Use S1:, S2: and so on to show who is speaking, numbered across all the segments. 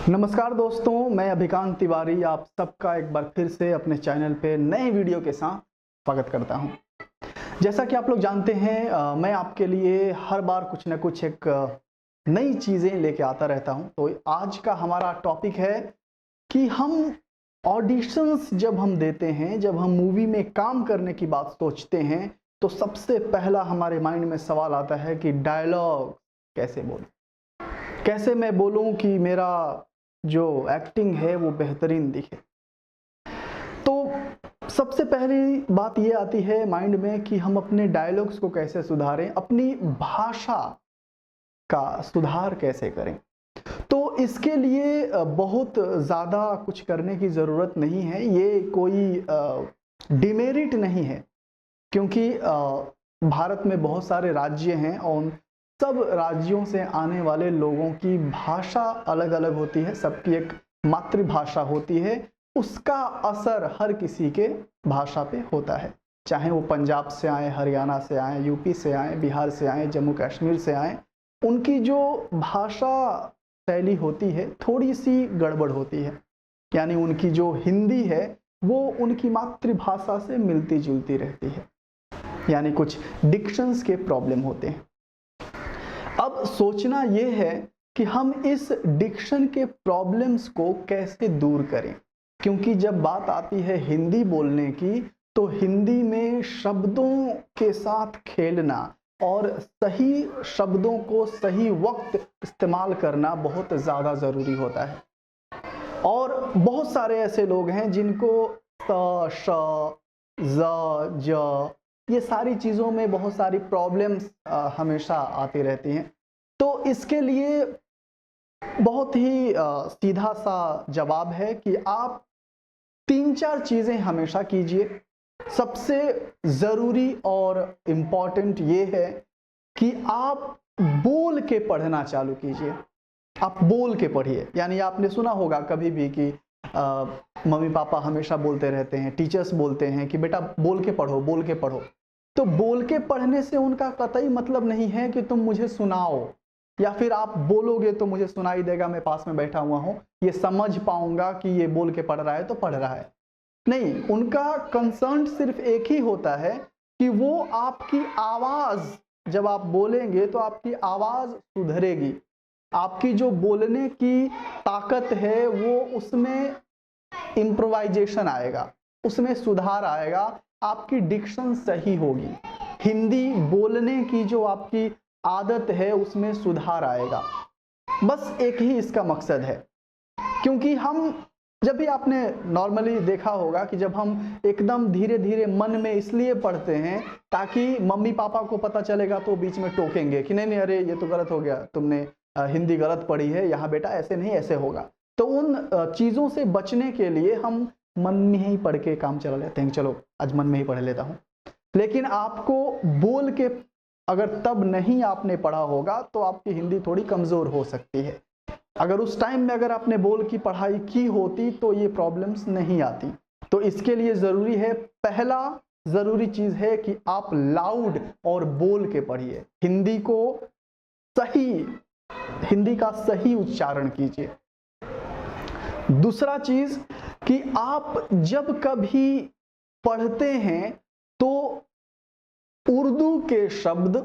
S1: नमस्कार दोस्तों, मैं अभिकांत तिवारी आप सबका एक बार फिर से अपने चैनल पे नए वीडियो के साथ स्वागत करता हूं। जैसा कि आप लोग जानते हैं मैं आपके लिए हर बार कुछ ना कुछ एक नई चीज़ें लेके आता रहता हूं। तो आज का हमारा टॉपिक है कि हम ऑडिशंस जब हम देते हैं, जब हम मूवी में काम करने की बात सोचते हैं, तो सबसे पहला हमारे माइंड में सवाल आता है कि डायलॉग कैसे बोलूं, कैसे मैं बोलूं कि मेरा जो एक्टिंग है वो बेहतरीन दिखे। तो सबसे पहली बात ये आती है माइंड में कि हम अपने डायलॉग्स को कैसे सुधारें, अपनी भाषा का सुधार कैसे करें। तो इसके लिए बहुत ज़्यादा कुछ करने की ज़रूरत नहीं है, ये कोई डिमेरिट नहीं है, क्योंकि भारत में बहुत सारे राज्य हैं और सब राज्यों से आने वाले लोगों की भाषा अलग-अलग होती है, सबकी एक मातृभाषा होती है, उसका असर हर किसी के भाषा पे होता है। चाहे वो पंजाब से आए, हरियाणा से आए, यूपी से आए, बिहार से आए, जम्मू कश्मीर से आए, उनकी जो भाषा शैली होती है थोड़ी-सी गड़बड़ होती है। यानी उनकी जो हिंदी है वो उनकी मातृभाषा से मिलती-जुलती रहती है, यानी कुछ डिक्शंस के प्रॉब्लम होते हैं। अब सोचना ये है कि हम इस डिक्शन के प्रॉब्लम्स को कैसे दूर करें, क्योंकि जब बात आती है हिंदी बोलने की तो हिंदी में शब्दों के साथ खेलना और सही शब्दों को सही वक्त इस्तेमाल करना बहुत ज़्यादा ज़रूरी होता है। और बहुत सारे ऐसे लोग हैं जिनको स, श, ज, ज ये सारी चीज़ों में बहुत सारी प्रॉब्लम्स हमेशा आती रहती हैं। तो इसके लिए बहुत ही सीधा सा जवाब है कि आप 3-4 चीज़ें हमेशा कीजिए। सबसे ज़रूरी और इम्पॉर्टेंट ये है कि आप बोल के पढ़ना चालू कीजिए। आप बोल के पढ़िए। यानी आपने सुना होगा कभी भी कि मम्मी पापा हमेशा बोलते रहते हैं, टीचर्स बोलते हैं कि बेटा बोल के पढ़ो, बोल के पढ़ो। तो बोल के पढ़ने से उनका कतई मतलब नहीं है कि तुम मुझे सुनाओ या फिर आप बोलोगे तो मुझे सुनाई देगा, मैं पास में बैठा हुआ हूँ, ये समझ पाऊंगा कि ये बोल के पढ़ रहा है तो पढ़ रहा है। नहीं, उनका कंसर्न सिर्फ एक ही होता है कि वो आपकी आवाज़, जब आप बोलेंगे तो आपकी आवाज़ सुधरेगी, आपकी जो बोलने की ताकत है वो उसमें इम्प्रोवाइजेशन आएगा, उसमें सुधार आएगा, आपकी डिक्शन सही होगी, हिंदी बोलने की जो आपकी आदत है उसमें सुधार आएगा। बस एक ही इसका मकसद है। क्योंकि हम जब भी आपने नॉर्मली देखा होगा कि जब हम एकदम धीरे धीरे मन में इसलिए पढ़ते हैं ताकि मम्मी पापा को पता चलेगा तो बीच में टोकेंगे कि नहीं नहीं, अरे ये तो गलत हो गया, तुमने हिंदी गलत पढ़ी है, यहाँ बेटा ऐसे नहीं ऐसे होगा। तो उन चीज़ों से बचने के लिए हम मन में ही पढ़ के काम चला लेते हैं, चलो आज मन में ही पढ़ लेता हूँ। लेकिन आपको बोल के अगर तब नहीं आपने पढ़ा होगा तो आपकी हिंदी थोड़ी कमज़ोर हो सकती है। अगर उस टाइम में अगर आपने बोल की पढ़ाई की होती तो ये प्रॉब्लम्स नहीं आती। तो इसके लिए ज़रूरी है, पहला ज़रूरी चीज़ है कि आप लाउड और बोल के पढ़िए, हिंदी को सही, हिंदी का सही उच्चारण कीजिए। दूसरा चीज़ कि आप जब कभी पढ़ते हैं तो उर्दू के शब्द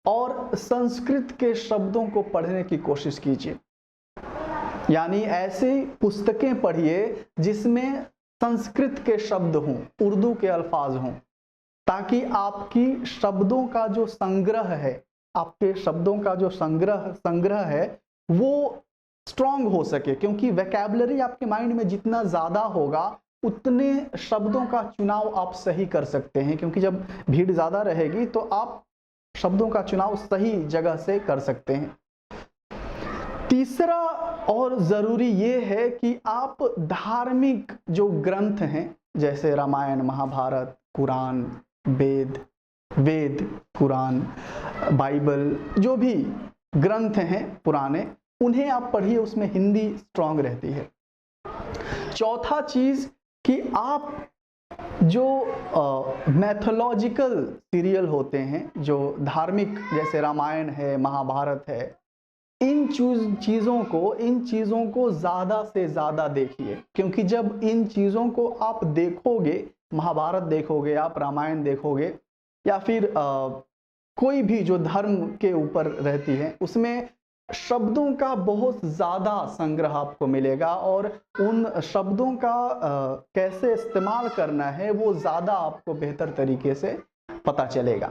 S1: और संस्कृत के शब्दों को पढ़ने की कोशिश कीजिए। यानी ऐसी पुस्तकें पढ़िए जिसमें संस्कृत के शब्द हों, उर्दू के अल्फाज हों, ताकि आपकी शब्दों का जो संग्रह है, आपके शब्दों का जो संग्रह है वो स्ट्रांग हो सके। क्योंकि वोकैबुलरी आपके माइंड में जितना ज़्यादा होगा उतने शब्दों का चुनाव आप सही कर सकते हैं, क्योंकि जब भीड़ ज़्यादा रहेगी तो आप शब्दों का चुनाव सही जगह से कर सकते हैं। तीसरा और ज़रूरी ये है कि आप धार्मिक जो ग्रंथ हैं जैसे रामायण, महाभारत, कुरान, वेद, कुरान, बाइबल, जो भी ग्रंथ हैं पुराने, उन्हें आप पढ़िए, उसमें हिंदी स्ट्रांग रहती है। चौथा चीज़ कि आप जो मैथोलॉजिकल सीरियल होते हैं, जो धार्मिक, जैसे रामायण है, महाभारत है, इन चीज़ों को ज़्यादा से ज़्यादा देखिए, क्योंकि जब इन चीज़ों को आप देखोगे, महाभारत देखोगे, आप रामायण देखोगे, या फिर कोई भी जो धर्म के ऊपर रहती है, उसमें शब्दों का बहुत ज़्यादा संग्रह आपको मिलेगा और उन शब्दों का कैसे इस्तेमाल करना है वो ज़्यादा आपको बेहतर तरीके से पता चलेगा।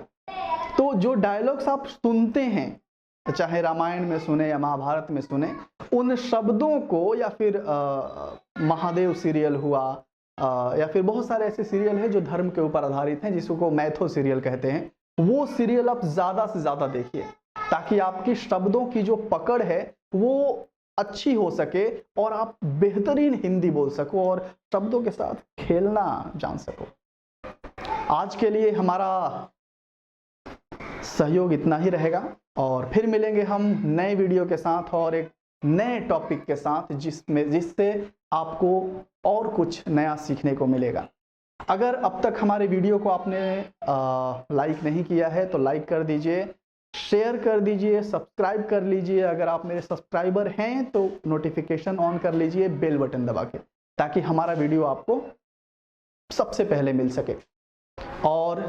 S1: तो जो डायलॉग्स आप सुनते हैं, चाहे रामायण में सुने या महाभारत में सुने, उन शब्दों को, या फिर महादेव सीरियल हुआ, या फिर बहुत सारे ऐसे सीरियल हैं जो धर्म के ऊपर आधारित हैं, जिसको मैथो सीरियल कहते हैं, वो सीरियल आप ज़्यादा से ज़्यादा देखिए, ताकि आपकी शब्दों की जो पकड़ है वो अच्छी हो सके और आप बेहतरीन हिंदी बोल सको और शब्दों के साथ खेलना जान सको। आज के लिए हमारा सहयोग इतना ही रहेगा और फिर मिलेंगे हम नए वीडियो के साथ और एक नए टॉपिक के साथ, जिससे आपको और कुछ नया सीखने को मिलेगा। अगर अब तक हमारे वीडियो को आपने लाइक नहीं किया है तो लाइक कर दीजिए, शेयर कर दीजिए, सब्सक्राइब कर लीजिए। अगर आप मेरे सब्सक्राइबर हैं तो नोटिफिकेशन ऑन कर लीजिए बेल बटन दबा के, ताकि हमारा वीडियो आपको सबसे पहले मिल सके। और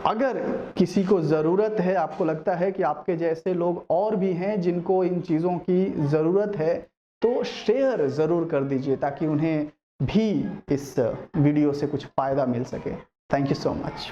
S1: अगर किसी को ज़रूरत है, आपको लगता है कि आपके जैसे लोग और भी हैं जिनको इन चीज़ों की ज़रूरत है, तो शेयर ज़रूर कर दीजिए ताकि उन्हें भी इस वीडियो से कुछ फ़ायदा मिल सके। Thank you so much.